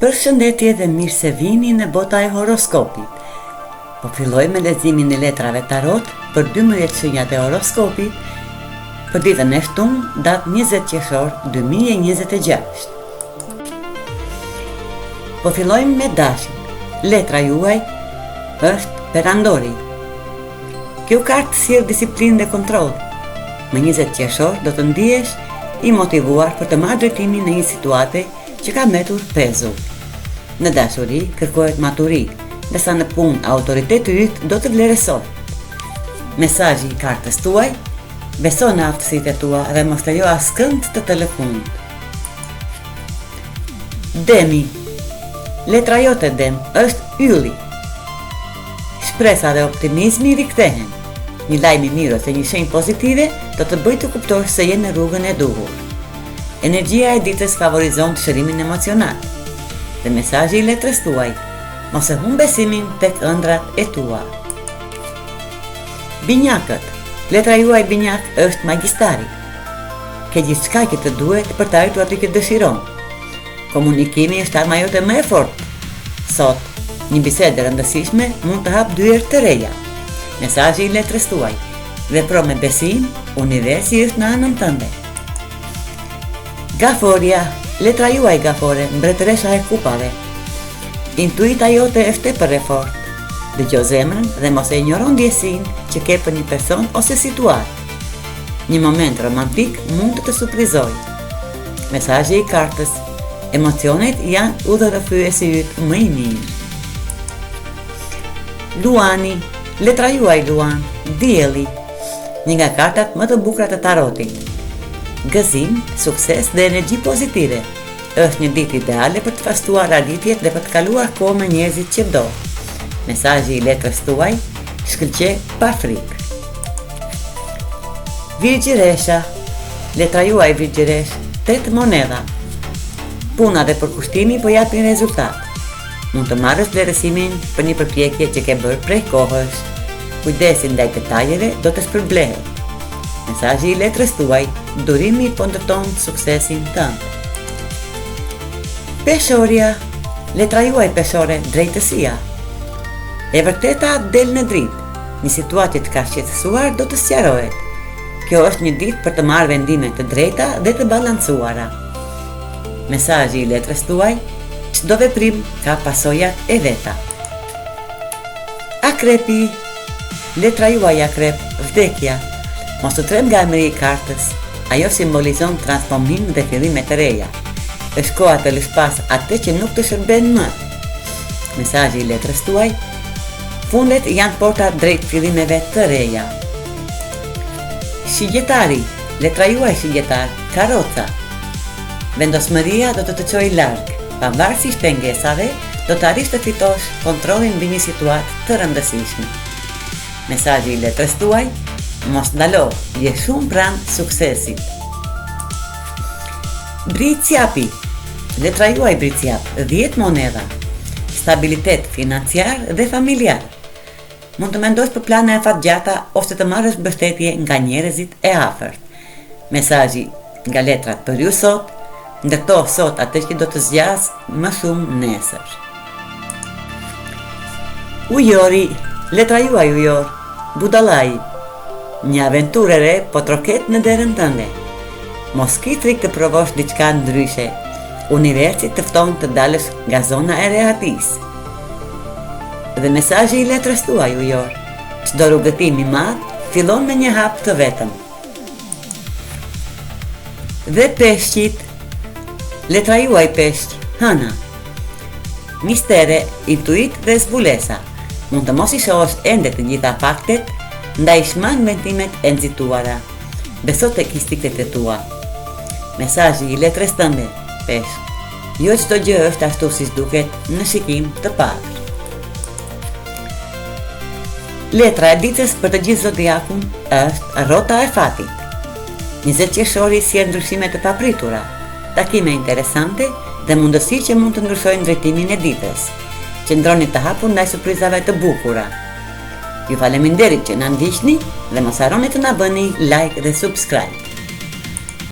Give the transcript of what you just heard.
Përshëndetje dhe mirë se vini në bota e horoskopit. Po filloj me leximin e letrave tarot për 12 shenjat e horoskopit për ditën e shtunë, datë 20 qershor 2026. Po fillojmë me dashin. Letra juaj është perandori. Kjo kartë sjell disiplinë dhe kontroll. Më 20 qershor do të ndihesh i motivuar për të marrë drejtimin në një situate që ka mbetur pezu. Në dashuri kërkohet maturi, ndërsa në punë autoriteti yt do të vlerësohet. Mesazhi i kartës tuaj: beso në aftësitë tua dhe mos lejo askënd të të lëkund. Demi. Letra jote Dem është ylli. Shpresa dhe optimizmi rikthehen. Një lajm i mirë ose një shenjë pozitive do të bëjë të kuptosh se je në rrugën e duhur. Energjia e ditës favorizon shërimin emocional. Dhe mesazhi i letrës tuaj: mos e humb besimin tek ëndrat e tua. Binjakët. Letra juaj binjak është magjistari. Ke gjithçka që të duhet për të arritur atë që dëshiron. Komunikimi është arma jote më e fortë. Sot, një bisedë e rëndësishme mund të hap dyer të reja. Mesazhi i letrës tuaj: vepro me besim, universi është në anën tënde. Gaforia. Letra juaj gafore, mbretëresha e kupave. Intuita jote është tepër e fortë. Dëgjoj zemrën dhe mos e injoron ndjesinë që ke për një person ose situatë. Një moment romantik mund të të surprizojë. Mesazhi i kartës: emocionet janë udhërrëfyesi yt më i mirë. Luani. Letra juaj Luan, dielli. Një nga kartat më të bukura të tarotit. Gëzim, sukses dhe energji pozitive. Është një ditë ideale për të fastuar raditjet dhe për të kaluar kohë me njerëzit që do. Mesazhi i letrës tuaj: shkëlqe pa frikë. Virgjëresha. Letra juaj Virgjëresh, 8 monedha. Puna dhe përkushtimi po japin rezultat. Mund të marrësh vlerësimin për një përpjekje që ke bërë prej kohësh. Kujdesi ndaj detajeve do të shpërblehet. Mesazhi i letrës tuaj: durimi po ndërton suksesin tënd. Peshoria. Letra juaj peshore, drejtësia. E vërteta del në dritë. Një situatë që të ka shqetësuar do të sqarohet. Kjo është një ditë për të marrë vendime të drejta dhe të balancuara. Mesazhi i letrës tuaj: çdo veprim ka pasojat e veta. Akrepi. Letra juaj Akrep, vdekja. Mos të trem nga emri i kartës. Ajo simbolizon transformim dhe fillime të reja. Është koha të lësh pas atë që nuk të shërben më. Mesazhi i letrës tuaj: fundet janë porta drejt fillimeve të reja. Shigjetari. Letra juaj shigjetar, karroca. Vendosmëria do të të çojë larg. Pavarësisht pengesave, do të arrish të fitosh kontrollin mbi një situatë të rëndësishme. Mesazhi i letrës tuaj: mos ndalo, je shumë pranë suksesit. Bricjapi. Letra juaj Bricjap, 10 monedha. Stabilitet financiar dhe familjar. Mund të mendosh për plane e fatgjata ose të marrësh mbështetje nga njerëzit e afërt. Mesazhi nga letrat për ju sot: ndërto sot atë që do të zgjas më shumë nesër. Ujori. Letra juaj Ujor, budallai. Një aventurë e re po troket në derën tënde. Mos ki frikë të provosh diçka ndryshe. Universi të fton të dalësh nga zona e rehatisë. Dhe mesazhi i letrës tuaj Ujor: çdo rrugëtim i madh fillon me një hap të vetëm. Dhe peshqit. Letra juaj Peshq, Hëna. Mistere, intuit dhe zbulesa. Mund të mos i shohësh ende të gjitha faktet, ndaj shmang vendimet e nxituara. Beso tek instinktet e tua. Mesazhi i letrës tënde, Peshq: jo çdo gjë është ashtu siç duket në shikim të parë. Letra e ditës për të gjithë zodiakun është rrota e fatit. 20 qershori sjell ndryshime të papritura, takime interesante dhe mundësi që mund të ndryshojnë drejtimin e ditës. Qëndroni të hapur ndaj surprizave të bukura. Ju faleminderit që na ndiqni dhe mos harroni të na bëni like dhe subscribe.